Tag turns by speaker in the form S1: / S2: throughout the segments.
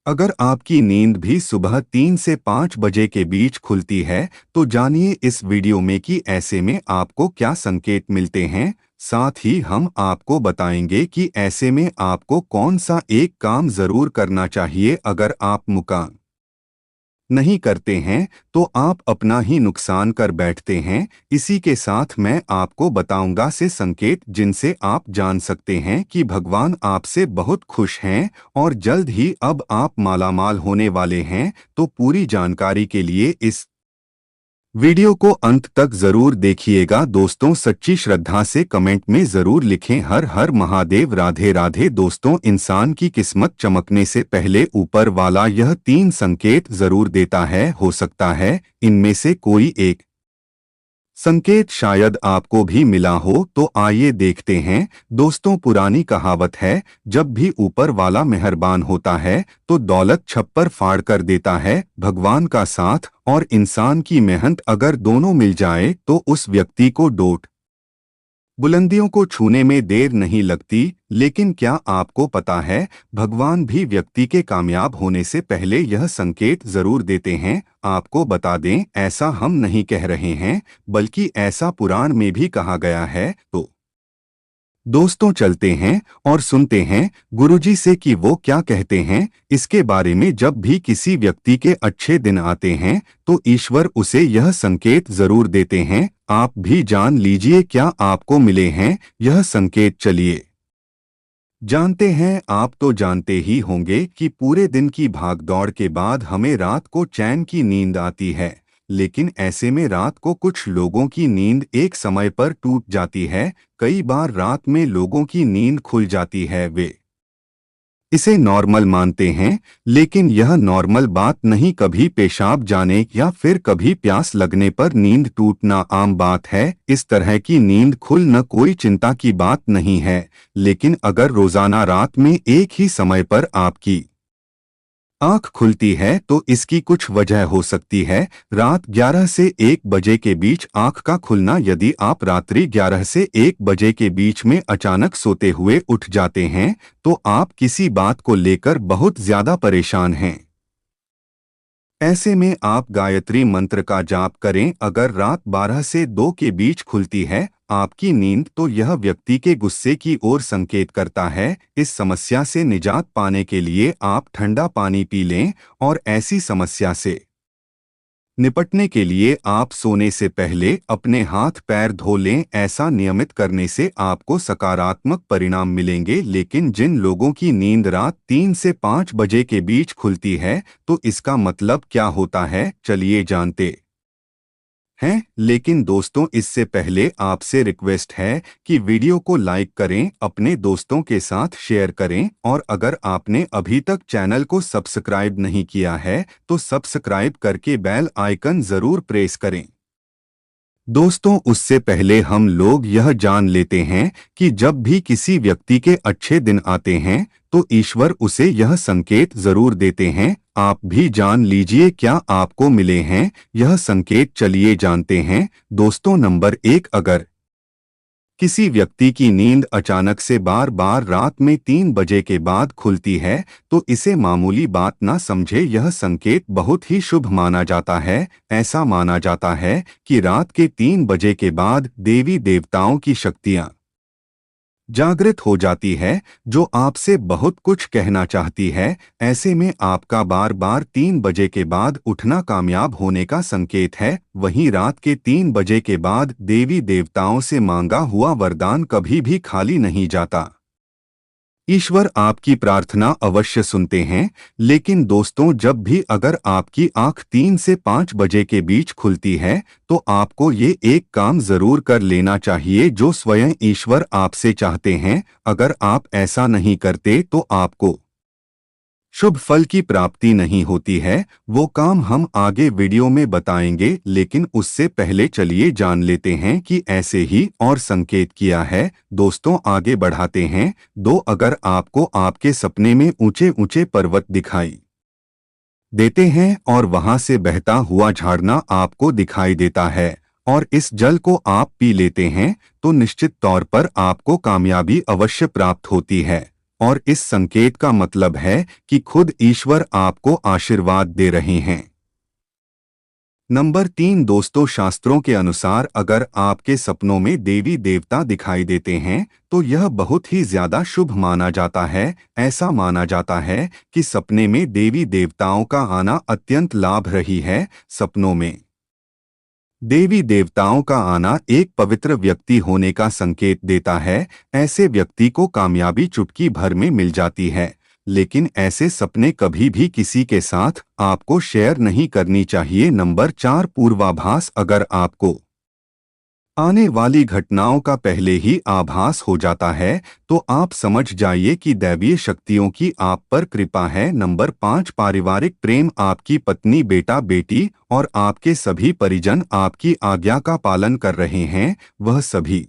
S1: अगर आपकी नींद भी सुबह 3 से 5 बजे के बीच खुलती है, तो जानिए इस वीडियो में कि ऐसे में आपको क्या संकेत मिलते हैं। साथ ही हम आपको बताएंगे कि ऐसे में आपको कौन सा एक काम जरूर करना चाहिए। अगर आप मुका नहीं करते हैं तो आप अपना ही नुकसान कर बैठते हैं। इसी के साथ मैं आपको बताऊंगा से संकेत जिनसे आप जान सकते हैं कि भगवान आपसे बहुत खुश हैं और जल्द ही अब आप मालामाल होने वाले हैं। तो पूरी जानकारी के लिए इस वीडियो को अंत तक जरूर देखिएगा। दोस्तों, सच्ची श्रद्धा से कमेंट में जरूर लिखें हर हर महादेव, राधे राधे। दोस्तों, इंसान की किस्मत चमकने से पहले ऊपर वाला यह 3 संकेत जरूर देता है। हो सकता है इनमें से कोई एक संकेत शायद आपको भी मिला हो, तो आइए देखते हैं। दोस्तों, पुरानी कहावत है, जब भी ऊपर वाला मेहरबान होता है तो दौलत छप्पर फाड़ कर देता है। भगवान का साथ और इंसान की मेहनत अगर दोनों मिल जाए तो उस व्यक्ति को डोट बुलंदियों को छूने में देर नहीं लगती। लेकिन क्या आपको पता है, भगवान भी व्यक्ति के कामयाब होने से पहले यह संकेत जरूर देते हैं। आपको बता दें, ऐसा हम नहीं कह रहे हैं, बल्कि ऐसा पुराण में भी कहा गया है। तो दोस्तों, चलते हैं और सुनते हैं गुरुजी से कि वो क्या कहते हैं इसके बारे में। जब भी किसी व्यक्ति के अच्छे दिन आते हैं तो ईश्वर उसे यह संकेत जरूर देते हैं। आप भी जान लीजिए क्या आपको मिले हैं यह संकेत। चलिए जानते हैं। आप तो जानते ही होंगे कि पूरे दिन की भागदौड़ के बाद हमें रात को चैन की नींद आती है। लेकिन ऐसे में रात को कुछ लोगों की नींद एक समय पर टूट जाती है। कई बार रात में लोगों की नींद खुल जाती है, वे इसे नॉर्मल मानते हैं। लेकिन यह नॉर्मल बात नहीं। कभी पेशाब जाने या फिर कभी प्यास लगने पर नींद टूटना आम बात है। इस तरह की नींद खुलना कोई चिंता की बात नहीं है। लेकिन अगर रोजाना रात में एक ही समय पर आपकी आंख खुलती है तो इसकी कुछ वजह हो सकती है। रात 11 से 1 बजे के बीच आंख का खुलना। यदि आप रात्रि 11 से 1 बजे के बीच में अचानक सोते हुए उठ जाते हैं तो आप किसी बात को लेकर बहुत ज्यादा परेशान हैं। ऐसे में आप गायत्री मंत्र का जाप करें। अगर रात 12 से 2 के बीच खुलती है आपकी नींद, तो यह व्यक्ति के गुस्से की ओर संकेत करता है। इस समस्या से निजात पाने के लिए आप ठंडा पानी पी लें और ऐसी समस्या से निपटने के लिए आप सोने से पहले अपने हाथ पैर धो लें। ऐसा नियमित करने से आपको सकारात्मक परिणाम मिलेंगे। लेकिन जिन लोगों की नींद रात 3 से 5 बजे के बीच खुलती है तो इसका मतलब क्या होता है, चलिए जानते हैं। लेकिन दोस्तों, इससे पहले आपसे रिक्वेस्ट है कि वीडियो को लाइक करें, अपने दोस्तों के साथ शेयर करें और अगर आपने अभी तक चैनल को सब्सक्राइब नहीं किया है तो सब्सक्राइब करके बेल आइकन जरूर प्रेस करें। दोस्तों, उससे पहले हम लोग यह जान लेते हैं कि जब भी किसी व्यक्ति के अच्छे दिन आते हैं तो ईश्वर उसे यह संकेत जरूर देते हैं। आप भी जान लीजिए क्या आपको मिले हैं यह संकेत। चलिए जानते हैं। दोस्तों, नंबर 1, अगर किसी व्यक्ति की नींद अचानक से बार बार रात में 3 बजे के बाद खुलती है तो इसे मामूली बात ना समझे। यह संकेत बहुत ही शुभ माना जाता है। ऐसा माना जाता है कि रात के 3 बजे के बाद देवी देवताओं की शक्तियां जागृत हो जाती है जो आपसे बहुत कुछ कहना चाहती है। ऐसे में आपका बार बार 3 बजे के बाद उठना कामयाब होने का संकेत है। वहीं रात के 3 बजे के बाद देवी देवताओं से मांगा हुआ वरदान कभी भी खाली नहीं जाता। ईश्वर आपकी प्रार्थना अवश्य सुनते हैं। लेकिन दोस्तों, जब भी अगर आपकी आंख 3 से 5 बजे के बीच खुलती है तो आपको ये एक काम जरूर कर लेना चाहिए जो स्वयं ईश्वर आपसे चाहते हैं। अगर आप ऐसा नहीं करते तो आपको शुभ फल की प्राप्ति नहीं होती है। वो काम हम आगे वीडियो में बताएंगे। लेकिन उससे पहले चलिए जान लेते हैं कि ऐसे ही और संकेत किया है। दोस्तों, आगे बढ़ाते हैं। 2, अगर आपको आपके सपने में ऊंचे ऊंचे पर्वत दिखाई देते हैं और वहां से बहता हुआ झरना आपको दिखाई देता है और इस जल को आप पी लेते हैं तो निश्चित तौर पर आपको कामयाबी अवश्य प्राप्त होती है। और इस संकेत का मतलब है कि खुद ईश्वर आपको आशीर्वाद दे रहे हैं। नंबर 3 दोस्तों, शास्त्रों के अनुसार अगर आपके सपनों में देवी देवता दिखाई देते हैं तो यह बहुत ही ज्यादा शुभ माना जाता है। ऐसा माना जाता है कि सपने में देवी देवताओं का आना अत्यंत लाभ रही है। सपनों में देवी देवताओं का आना एक पवित्र व्यक्ति होने का संकेत देता है। ऐसे व्यक्ति को कामयाबी चुटकी भर में मिल जाती है। लेकिन ऐसे सपने कभी भी किसी के साथ आपको शेयर नहीं करनी चाहिए। नंबर 4 पूर्वाभास, अगर आपको आने वाली घटनाओं का पहले ही आभास हो जाता है तो आप समझ जाइए कि दैवीय शक्तियों की आप पर कृपा है। नंबर 5 पारिवारिक प्रेम, आपकी पत्नी, बेटा बेटी और आपके सभी परिजन आपकी आज्ञा का पालन कर रहे हैं। वह सभी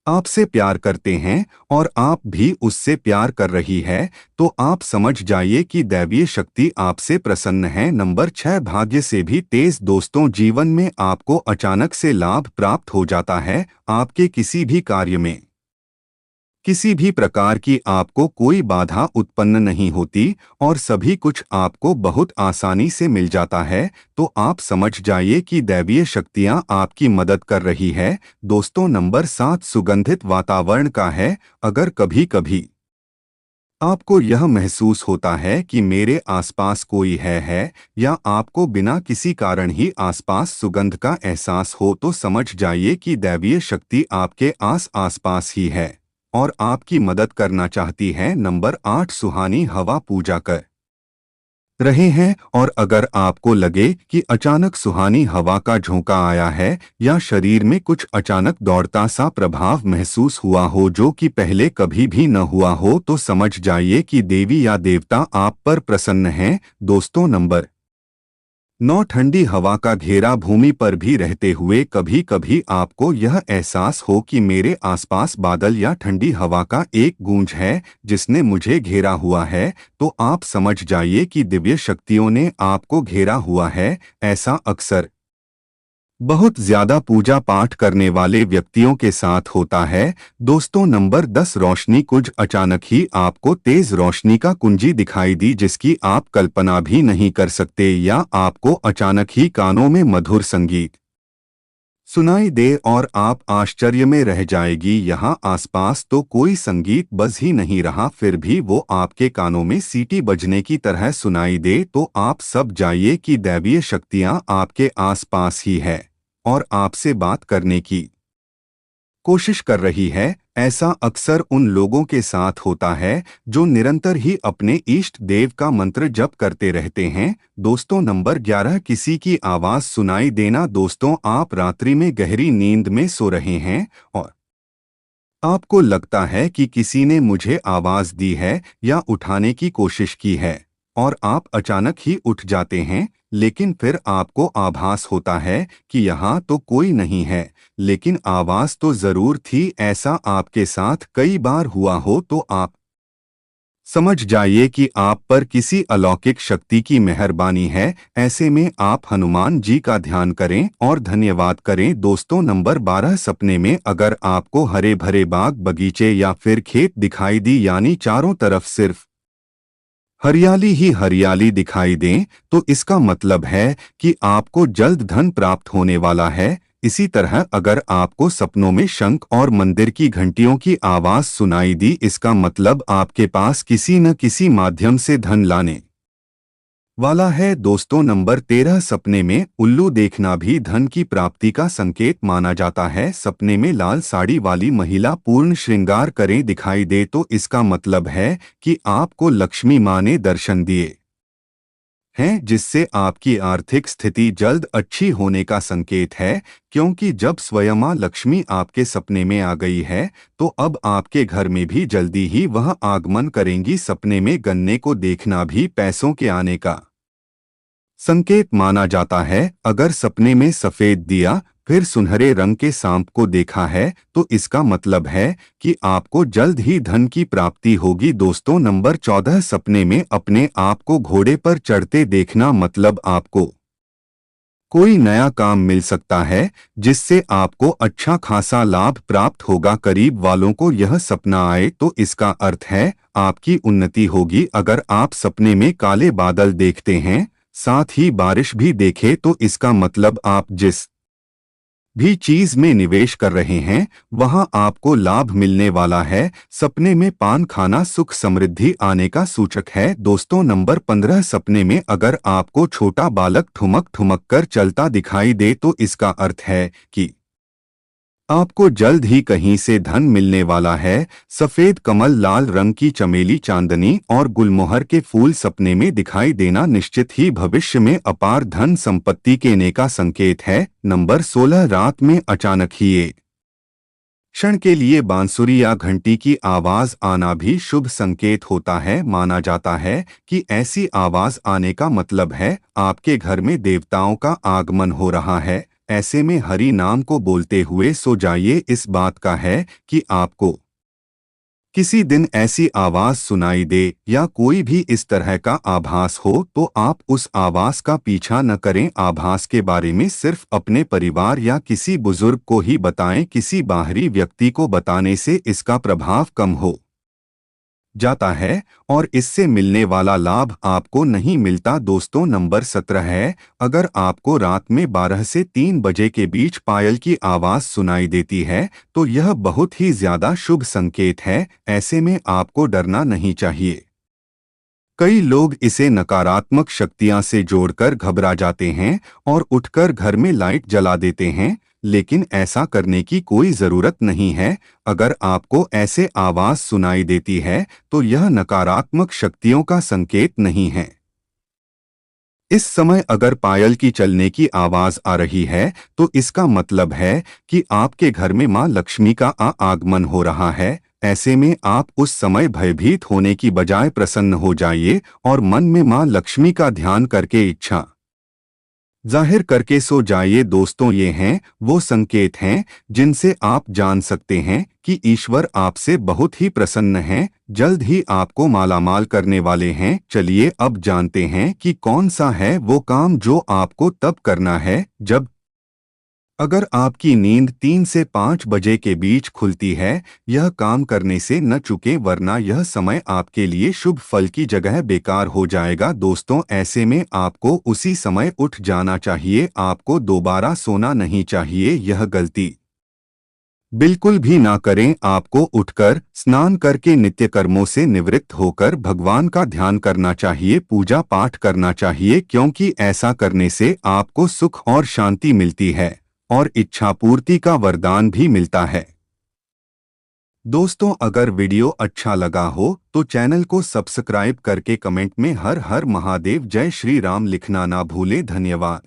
S1: आपसे प्यार करते हैं और आप भी उससे प्यार कर रही है, तो आप समझ जाइए कि दैवीय शक्ति आपसे प्रसन्न है। नंबर 6 भाग्य से भी तेज, दोस्तों जीवन में आपको अचानक से लाभ प्राप्त हो जाता है। आपके किसी भी कार्य में किसी भी प्रकार की आपको कोई बाधा उत्पन्न नहीं होती और सभी कुछ आपको बहुत आसानी से मिल जाता है। तो आप समझ जाइए कि दैवीय शक्तियां आपकी मदद कर रही है। दोस्तों नंबर 7 सुगंधित वातावरण का है। अगर कभी कभी आपको यह महसूस होता है कि मेरे आसपास कोई है या आपको बिना किसी कारण ही आसपास सुगंध का एहसास हो तो समझ जाइए कि दैवीय शक्ति आपके आसपास ही है और आपकी मदद करना चाहती है। नंबर 8 सुहानी हवा, पूजा कर रहे हैं और अगर आपको लगे कि अचानक सुहानी हवा का झोंका आया है या शरीर में कुछ अचानक दौड़ता सा प्रभाव महसूस हुआ हो जो कि पहले कभी भी न हुआ हो तो समझ जाइए कि देवी या देवता आप पर प्रसन्न हैं। दोस्तों नंबर 9 ठंडी हवा का घेरा, भूमि पर भी रहते हुए कभी कभी आपको यह एहसास हो कि मेरे आसपास बादल या ठंडी हवा का एक गूंज है जिसने मुझे घेरा हुआ है, तो आप समझ जाइए कि दिव्य शक्तियों ने आपको घेरा हुआ है। ऐसा अक्सर बहुत ज्यादा पूजा पाठ करने वाले व्यक्तियों के साथ होता है। दोस्तों नंबर 10 रोशनी, कुछ अचानक ही आपको तेज रोशनी का कुंजी दिखाई दी जिसकी आप कल्पना भी नहीं कर सकते, या आपको अचानक ही कानों में मधुर संगीत सुनाई दे और आप आश्चर्य में रह जाएगी। यहाँ आसपास तो कोई संगीत बज ही नहीं रहा, फिर भी वो आपके कानों में सीटी बजने की तरह सुनाई दे, तो आप सब जाइए कि दैवीय शक्तियाँ आपके आसपास ही है और आपसे बात करने की कोशिश कर रही है। ऐसा अक्सर उन लोगों के साथ होता है जो निरंतर ही अपने इष्ट देव का मंत्र जप करते रहते हैं। दोस्तों नंबर 11 किसी की आवाज सुनाई देना, दोस्तों आप रात्रि में गहरी नींद में सो रहे हैं और आपको लगता है कि किसी ने मुझे आवाज दी है या उठाने की कोशिश की है और आप अचानक ही उठ जाते हैं, लेकिन फिर आपको आभास होता है कि यहाँ तो कोई नहीं है, लेकिन आवाज तो जरूर थी। ऐसा आपके साथ कई बार हुआ हो तो आप समझ जाइए कि आप पर किसी अलौकिक शक्ति की मेहरबानी है। ऐसे में आप हनुमान जी का ध्यान करें और धन्यवाद करें। दोस्तों नंबर 12 सपने में अगर आपको हरे भरे बाग, बगीचे या फिर खेत दिखाई दी, यानी चारों तरफ सिर्फ हरियाली ही हरियाली दिखाई दें, तो इसका मतलब है कि आपको जल्द धन प्राप्त होने वाला है। इसी तरह अगर आपको सपनों में शंख और मंदिर की घंटियों की आवाज सुनाई दी, इसका मतलब आपके पास किसी न किसी माध्यम से धन लाने वाला है। दोस्तों नंबर 13 सपने में उल्लू देखना भी धन की प्राप्ति का संकेत माना जाता है। सपने में लाल साड़ी वाली महिला पूर्ण श्रृंगार करें दिखाई दे तो इसका मतलब है कि आपको लक्ष्मी माँ ने दर्शन दिए हैं, जिससे आपकी आर्थिक स्थिति जल्द अच्छी होने का संकेत है। क्योंकि जब स्वयं माँ लक्ष्मी आपके सपने में आ गई है तो अब आपके घर में भी जल्दी ही वह आगमन करेंगी। सपने में गन्ने को देखना भी पैसों के आने का संकेत माना जाता है। अगर सपने में सफेद दिया फिर सुनहरे रंग के सांप को देखा है तो इसका मतलब है कि आपको जल्द ही धन की प्राप्ति होगी। दोस्तों नंबर 14 सपने में अपने आप को घोड़े पर चढ़ते देखना, मतलब आपको कोई नया काम मिल सकता है जिससे आपको अच्छा खासा लाभ प्राप्त होगा। करीब वालों को यह सपना आए तो इसका अर्थ है आपकी उन्नति होगी। अगर आप सपने में काले बादल देखते हैं, साथ ही बारिश भी देखे, तो इसका मतलब आप जिस भी चीज में निवेश कर रहे हैं वहां आपको लाभ मिलने वाला है। सपने में पान खाना सुख समृद्धि आने का सूचक है। दोस्तों, नंबर 15, सपने में अगर आपको छोटा बालक ठुमक ठुमक कर चलता दिखाई दे तो इसका अर्थ है कि आपको जल्द ही कहीं से धन मिलने वाला है। सफेद कमल, लाल रंग की चमेली, चांदनी और गुलमोहर के फूल सपने में दिखाई देना निश्चित ही भविष्य में अपार धन संपत्ति के ने का संकेत है। नंबर 16, रात में अचानक ही एक क्षण के लिए बांसुरी या घंटी की आवाज आना भी शुभ संकेत होता है। माना जाता है कि ऐसी आवाज आने का मतलब है आपके घर में देवताओं का आगमन हो रहा है। ऐसे में हरि नाम को बोलते हुए सो जाइए। इस बात का है कि आपको किसी दिन ऐसी आवाज सुनाई दे या कोई भी इस तरह का आभास हो तो आप उस आवाज का पीछा न करें। आभास के बारे में सिर्फ अपने परिवार या किसी बुजुर्ग को ही बताएं। किसी बाहरी व्यक्ति को बताने से इसका प्रभाव कम हो जाता है और इससे मिलने वाला लाभ आपको नहीं मिलता। दोस्तों, नंबर 17 है, अगर आपको रात में 12 से 3 बजे के बीच पायल की आवाज सुनाई देती है तो यह बहुत ही ज्यादा शुभ संकेत है। ऐसे में आपको डरना नहीं चाहिए। कई लोग इसे नकारात्मक शक्तियां से जोड़कर घबरा जाते हैं और उठकर घर में लाइट जला देते हैं, लेकिन ऐसा करने की कोई जरूरत नहीं है। अगर आपको ऐसे आवाज सुनाई देती है तो यह नकारात्मक शक्तियों का संकेत नहीं है। इस समय अगर पायल की चलने की आवाज आ रही है तो इसका मतलब है कि आपके घर में मां लक्ष्मी का आगमन हो रहा है। ऐसे में आप उस समय भयभीत होने की बजाय प्रसन्न हो जाइए और मन में मां लक्ष्मी का ध्यान करके इच्छा जाहिर करके सो जाइए। दोस्तों, ये हैं वो संकेत हैं जिनसे आप जान सकते हैं कि ईश्वर आपसे बहुत ही प्रसन्न हैं, जल्द ही आपको मालामाल करने वाले हैं। चलिए अब जानते हैं कि कौन सा है वो काम जो आपको तब करना है जब अगर आपकी नींद 3 से 5 बजे के बीच खुलती है। यह काम करने से न चूकें, वरना यह समय आपके लिए शुभ फल की जगह बेकार हो जाएगा। दोस्तों, ऐसे में आपको उसी समय उठ जाना चाहिए। आपको दोबारा सोना नहीं चाहिए। यह गलती बिल्कुल भी ना करें। आपको उठकर स्नान करके नित्य कर्मों से निवृत्त होकर भगवान का ध्यान करना चाहिए, पूजा पाठ करना चाहिए, क्योंकि ऐसा करने से आपको सुख और शांति मिलती है और इच्छा पूर्ति का वरदान भी मिलता है। दोस्तों, अगर वीडियो अच्छा लगा हो तो चैनल को सब्सक्राइब करके कमेंट में हर हर महादेव, जय श्री राम लिखना ना भूलें। धन्यवाद।